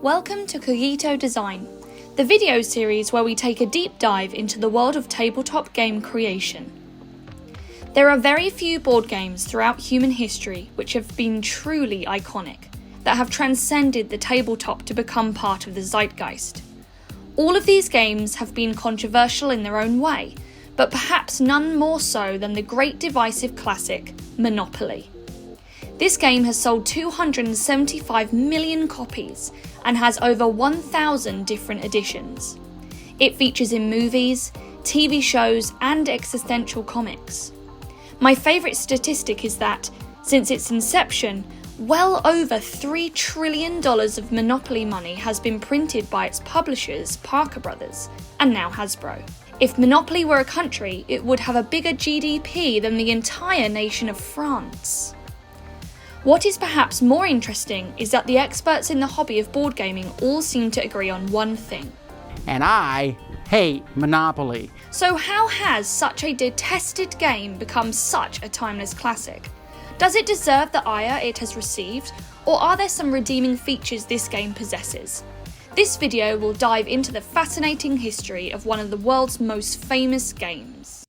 Welcome to Cogito Design, the video series where we take a deep dive into the world of tabletop game creation. There are very few board games throughout human history which have been truly iconic, that have transcended the tabletop to become part of the zeitgeist. All of these games have been controversial in their own way, but perhaps none more so than the great divisive classic, Monopoly. This game has sold 275 million copies and has over 1,000 different editions. It features in movies, TV shows and existential comics. My favourite statistic is that, since its inception, well over $3 trillion of Monopoly money has been printed by its publishers, Parker Brothers, and now Hasbro. If Monopoly were a country, it would have a bigger GDP than the entire nation of France. What is perhaps more interesting is that the experts in the hobby of board gaming all seem to agree on one thing. And I hate Monopoly. So how has such a detested game become such a timeless classic? Does it deserve the ire it has received, or are there some redeeming features this game possesses? This video will dive into the fascinating history of one of the world's most famous games.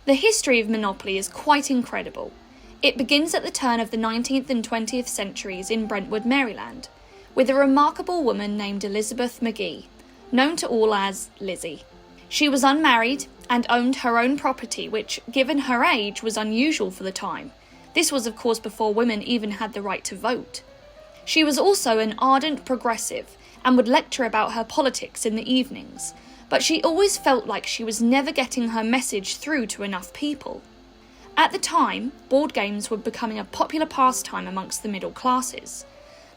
The history of Monopoly is quite incredible. It begins at the turn of the 19th and 20th centuries in Brentwood, Maryland, with a remarkable woman named Lizzie Magie, known to all as Lizzie. She was unmarried and owned her own property, which, given her age, was unusual for the time. This was, of course, before women even had the right to vote. She was also an ardent progressive and would lecture about her politics in the evenings, but she always felt like she was never getting her message through to enough people. At the time, board games were becoming a popular pastime amongst the middle classes.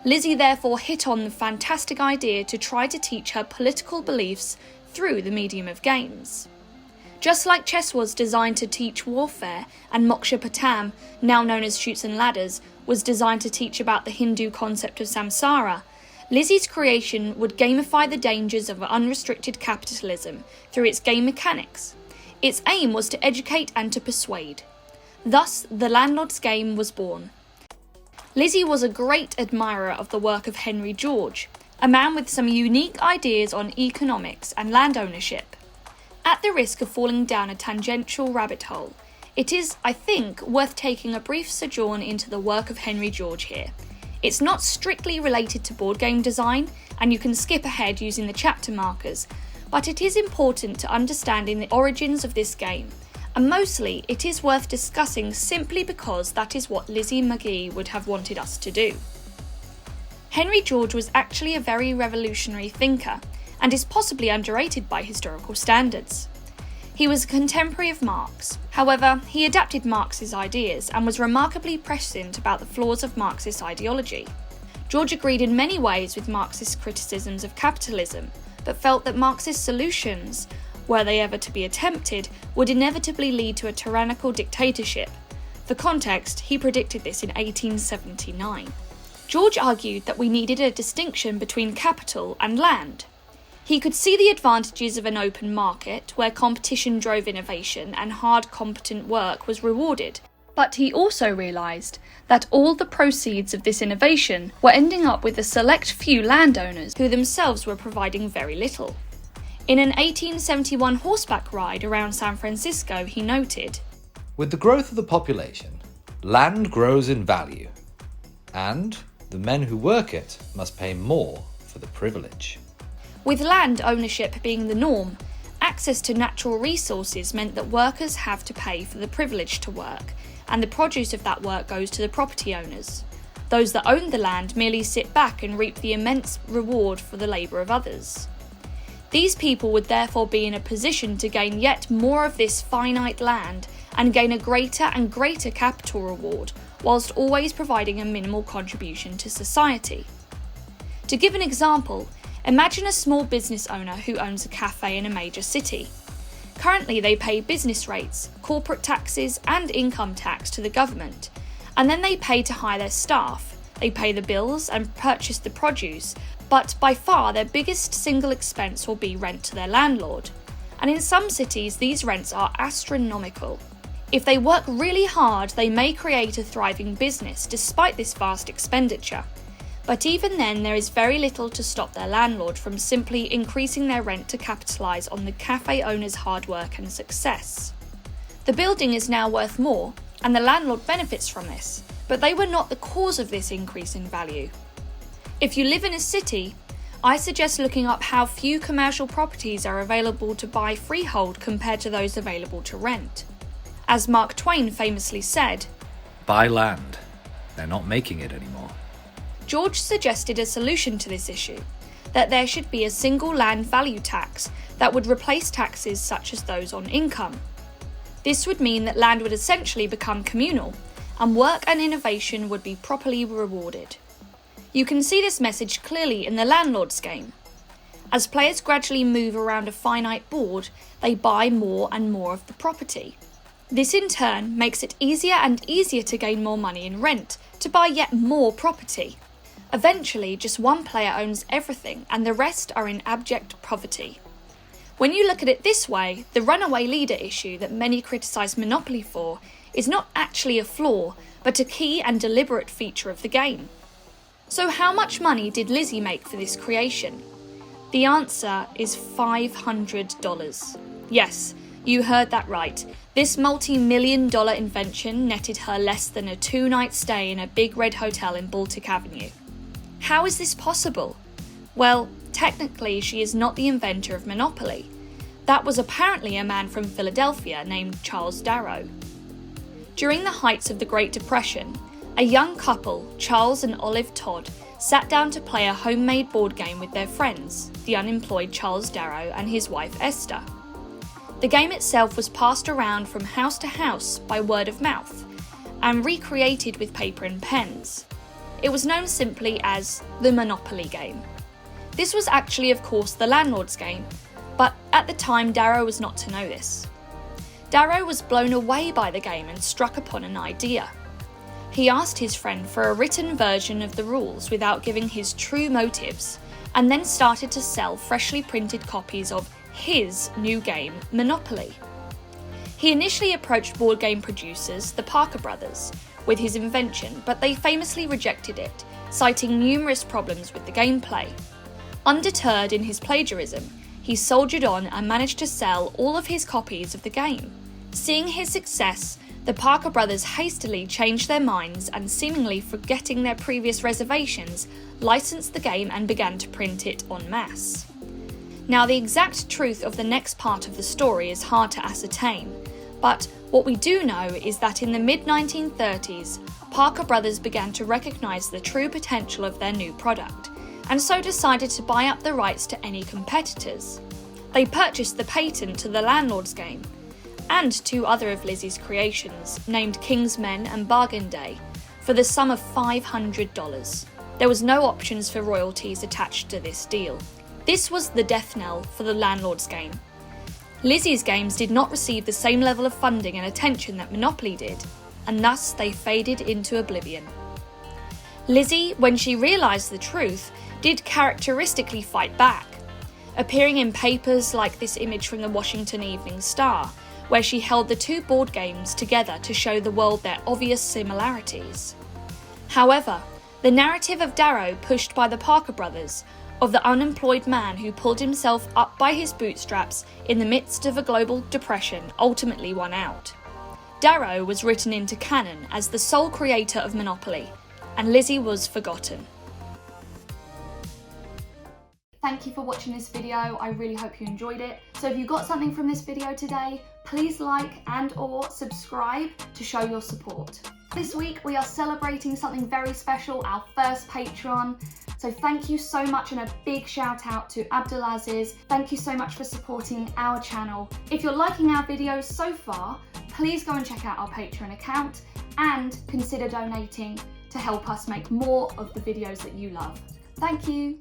Lizzie therefore hit on the fantastic idea to try to teach her political beliefs through the medium of games. Just like chess was designed to teach warfare, and Moksha Patam, now known as Chutes and Ladders, was designed to teach about the Hindu concept of samsara, Lizzie's creation would gamify the dangers of unrestricted capitalism through its game mechanics. Its aim was to educate and to persuade. Thus, the Landlords game was born. Lizzie was a great admirer of the work of Henry George, a man with some unique ideas on economics and land ownership. At the risk of falling down a tangential rabbit hole, it is, I think, worth taking a brief sojourn into the work of Henry George here. It's not strictly related to board game design, and you can skip ahead using the chapter markers, but it is important to understanding the origins of this game, and mostly it is worth discussing simply because that is what Lizzie Magie would have wanted us to do. Henry George was actually a very revolutionary thinker, and is possibly underrated by historical standards. He was a contemporary of Marx. However, he adapted Marx's ideas and was remarkably prescient about the flaws of Marxist ideology. George agreed in many ways with Marxist criticisms of capitalism, but felt that Marxist solutions, were they ever to be attempted, would inevitably lead to a tyrannical dictatorship. For context, he predicted this in 1879. George argued that we needed a distinction between capital and land. He could see the advantages of an open market where competition drove innovation and hard, competent work was rewarded. But he also realised that all the proceeds of this innovation were ending up with a select few landowners who themselves were providing very little. In an 1871 horseback ride around San Francisco, he noted, "With the growth of the population, land grows in value, and the men who work it must pay more for the privilege." With land ownership being the norm, access to natural resources meant that workers have to pay for the privilege to work, and the produce of that work goes to the property owners. Those that own the land merely sit back and reap the immense reward for the labour of others. These people would therefore be in a position to gain yet more of this finite land and gain a greater and greater capital reward, whilst always providing a minimal contribution to society. To give an example, imagine a small business owner who owns a cafe in a major city. Currently they pay business rates, corporate taxes and income tax to the government, and then they pay to hire their staff. They pay the bills and purchase the produce, but by far their biggest single expense will be rent to their landlord. and in some cities these rents are astronomical. If they work really hard, they may create a thriving business despite this vast expenditure. But even then, there is very little to stop their landlord from simply increasing their rent to capitalise on the cafe owner's hard work and success. The building is now worth more, and the landlord benefits from this, but they were not the cause of this increase in value. If you live in a city, I suggest looking up how few commercial properties are available to buy freehold compared to those available to rent. As Mark Twain famously said, Buy land. They're not making it anymore. George suggested a solution to this issue, that there should be a single land value tax that would replace taxes such as those on income. This would mean that land would essentially become communal, and work and innovation would be properly rewarded. You can see this message clearly in the Landlords game. As players gradually move around a finite board, they buy more and more of the property. This in turn makes it easier and easier to gain more money in rent, to buy yet more property. Eventually, just one player owns everything and the rest are in abject poverty. When you look at it this way, the runaway leader issue that many criticise Monopoly for is not actually a flaw, but a key and deliberate feature of the game. So how much money did Lizzie make for this creation? The answer is $500. Yes, you heard that right. This multi-million-dollar invention netted her less than a 2-night stay in a big red hotel in Baltic Avenue. How is this possible? Well, technically she is not the inventor of Monopoly. That was apparently a man from Philadelphia named Charles Darrow. During the heights of the Great Depression, a young couple, Charles and Olive Todd, sat down to play a homemade board game with their friends, the unemployed Charles Darrow and his wife Esther. The game itself was passed around from house to house by word of mouth, and recreated with paper and pens. It was known simply as the Monopoly game. This was actually, of course, the Landlords game, but at the time Darrow was not to know this. Darrow was blown away by the game and struck upon an idea. He asked his friend for a written version of the rules without giving his true motives, and then started to sell freshly printed copies of his new game, Monopoly. He initially approached board game producers, the Parker Brothers, with his invention, but they famously rejected it, citing numerous problems with the gameplay. Undeterred in his plagiarism, he soldiered on and managed to sell all of his copies of the game. Seeing his success, the Parker Brothers hastily changed their minds and, seemingly forgetting their previous reservations, licensed the game and began to print it en masse. Now, the exact truth of the next part of the story is hard to ascertain, but what we do know is that in the mid-1930s, Parker Brothers began to recognise the true potential of their new product, and so decided to buy up the rights to any competitors. They purchased the patent to the Landlords game, and 2 other of Lizzie's creations, named King's Men and Bargain Day, for the sum of $500. There was no options for royalties attached to this deal. This was the death knell for the Landlords game. Lizzie's games did not receive the same level of funding and attention that Monopoly did, and thus they faded into oblivion. Lizzie, when she realised the truth, did characteristically fight back, appearing in papers like this image from the Washington Evening Star, where she held the 2 board games together to show the world their obvious similarities. However, the narrative of Darrow pushed by the Parker Brothers, of the unemployed man who pulled himself up by his bootstraps in the midst of a global depression, ultimately won out. Darrow was written into canon as the sole creator of Monopoly, and Lizzie was forgotten. Thank you for watching this video. I really hope you enjoyed it. So if you got something from this video today, please like and/or subscribe to show your support. This week we are celebrating something very special, our first Patreon. So thank you so much, and a big shout out to Abdulaziz. Thank you so much for supporting our channel. If you're liking our videos so far, please go and check out our Patreon account and consider donating to help us make more of the videos that you love. Thank you.